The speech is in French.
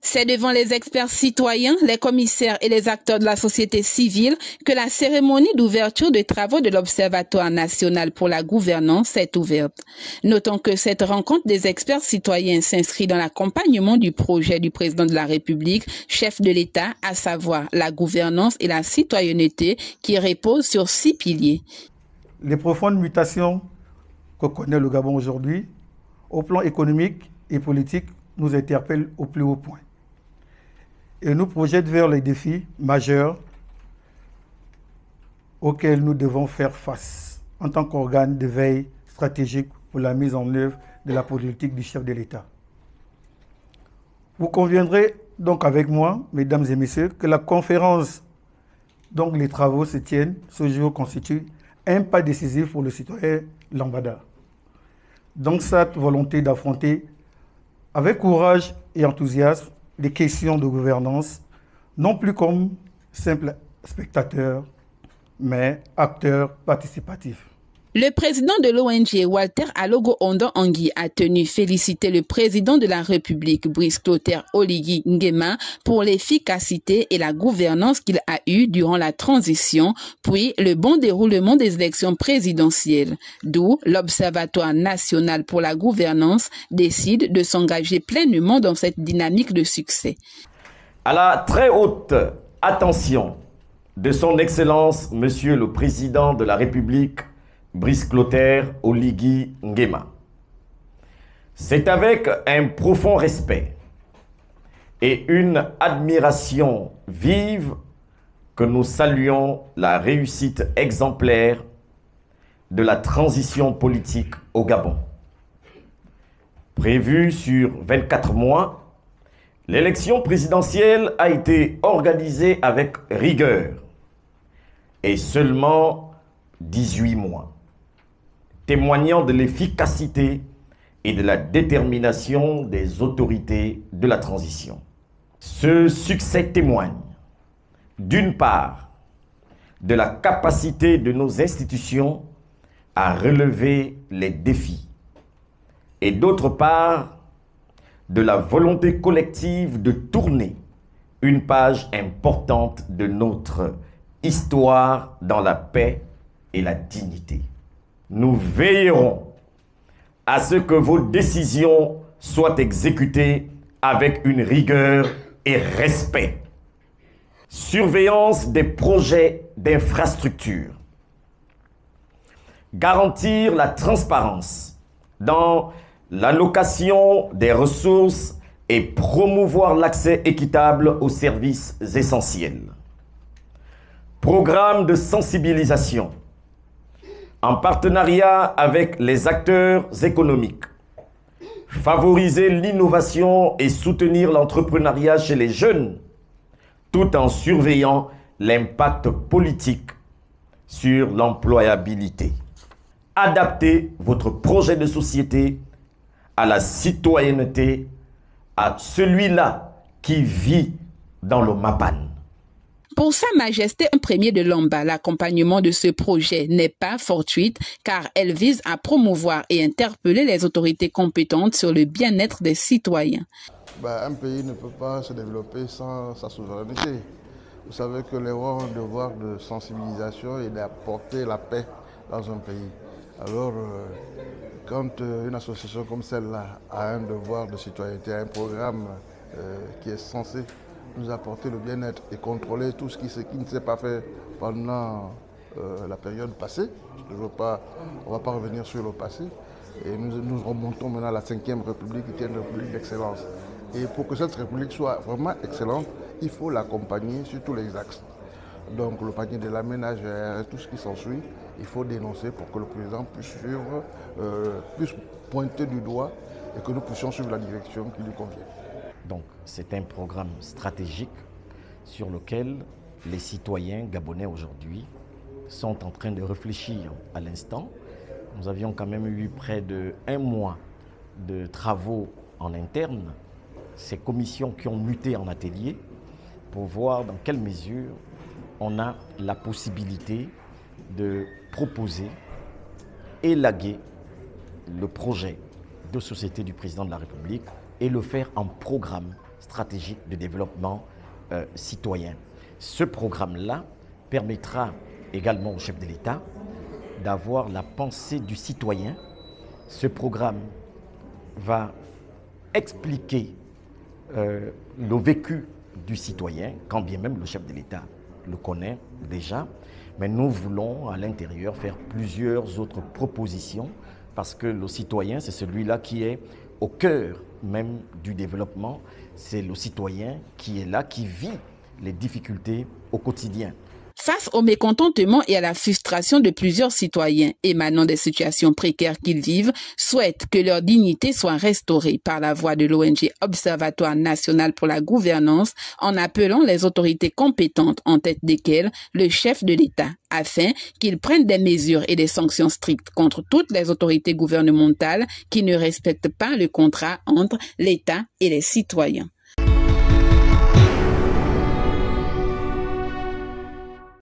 C'est devant les experts citoyens, les commissaires et les acteurs de la société civile que la cérémonie d'ouverture des travaux de l'Observatoire national pour la gouvernance est ouverte. Notons que cette rencontre des experts citoyens s'inscrit dans l'accompagnement du projet du président de la République, chef de l'État, à savoir la gouvernance et la citoyenneté qui repose sur 6 piliers. Les profondes mutations que connaît le Gabon aujourd'hui, au plan économique et politique, nous interpellent au plus haut point et nous projette vers les défis majeurs auxquels nous devons faire face en tant qu'organe de veille stratégique pour la mise en œuvre de la politique du chef de l'État. Vous conviendrez donc avec moi, mesdames et messieurs, que la conférence dont les travaux se tiennent ce jour constitue un pas décisif pour le citoyen lambada. Donc cette volonté d'affronter avec courage et enthousiasme les questions de gouvernance, non plus comme simple spectateur, mais acteur participatif. Le président de l'ONG, Walter Alogo Ondon Angui, a tenu féliciter le président de la République, Brice Clotaire Oligui Nguema, pour l'efficacité et la gouvernance qu'il a eue durant la transition, puis le bon déroulement des élections présidentielles. D'où l'Observatoire national pour la gouvernance décide de s'engager pleinement dans cette dynamique de succès. À la très haute attention de son Excellence, Monsieur le Président de la République, Brice Clotaire Oligui Nguema. C'est avec un profond respect et une admiration vive que nous saluons la réussite exemplaire de la transition politique au Gabon. Prévue sur 24 mois, l'élection présidentielle a été organisée avec rigueur et seulement 18 mois. Témoignant de l'efficacité et de la détermination des autorités de la transition. Ce succès témoigne, d'une part, de la capacité de nos institutions à relever les défis, et d'autre part, de la volonté collective de tourner une page importante de notre histoire dans la paix et la dignité. Nous veillerons à ce que vos décisions soient exécutées avec une rigueur et respect. Surveillance des projets d'infrastructure. Garantir la transparence dans l'allocation des ressources et promouvoir l'accès équitable aux services essentiels. Programme de sensibilisation en partenariat avec les acteurs économiques. Favoriser l'innovation et soutenir l'entrepreneuriat chez les jeunes, tout en surveillant l'impact politique sur l'employabilité. Adapter votre projet de société à la citoyenneté, à celui-là qui vit dans le Mapan. Pour Sa Majesté un premier de Lamba, l'accompagnement de ce projet n'est pas fortuit car elle vise à promouvoir et interpeller les autorités compétentes sur le bien-être des citoyens. Un pays ne peut pas se développer sans sa souveraineté. Vous savez que les rois ont un devoir de sensibilisation et d'apporter la paix dans un pays. Alors, quand une association comme celle-là a un devoir de citoyenneté, un programme qui est censé nous apporter le bien-être et contrôler tout ce qui ne s'est pas fait pendant la période passée. On ne va pas revenir sur le passé. Et nous remontons maintenant à la 5e République, qui est une république d'excellence. Et pour que cette république soit vraiment excellente, il faut l'accompagner sur tous les axes. Donc le panier de la ménagère et tout ce qui s'ensuit, il faut dénoncer pour que le président puisse suivre, puisse pointer du doigt et que nous puissions suivre la direction qui lui convient. Donc, c'est un programme stratégique sur lequel les citoyens gabonais aujourd'hui sont en train de réfléchir à l'instant. Nous avions quand même eu près d'1 mois de travaux en interne, ces commissions qui ont muté en atelier pour voir dans quelle mesure on a la possibilité de proposer, élaguer le projet de société du président de la République et le faire en programme stratégique de développement citoyen. Ce programme-là permettra également au chef de l'État d'avoir la pensée du citoyen. Ce programme va expliquer le vécu du citoyen, quand bien même le chef de l'État le connaît déjà, mais nous voulons à l'intérieur faire plusieurs autres propositions parce que le citoyen, c'est celui-là qui est au cœur même du développement, c'est le citoyen qui est là, qui vit les difficultés au quotidien. Face au mécontentement et à la frustration de plusieurs citoyens émanant des situations précaires qu'ils vivent, souhaitent que leur dignité soit restaurée par la voix de l'ONG Observatoire national pour la gouvernance en appelant les autorités compétentes en tête desquelles le chef de l'État afin qu'ils prennent des mesures et des sanctions strictes contre toutes les autorités gouvernementales qui ne respectent pas le contrat entre l'État et les citoyens.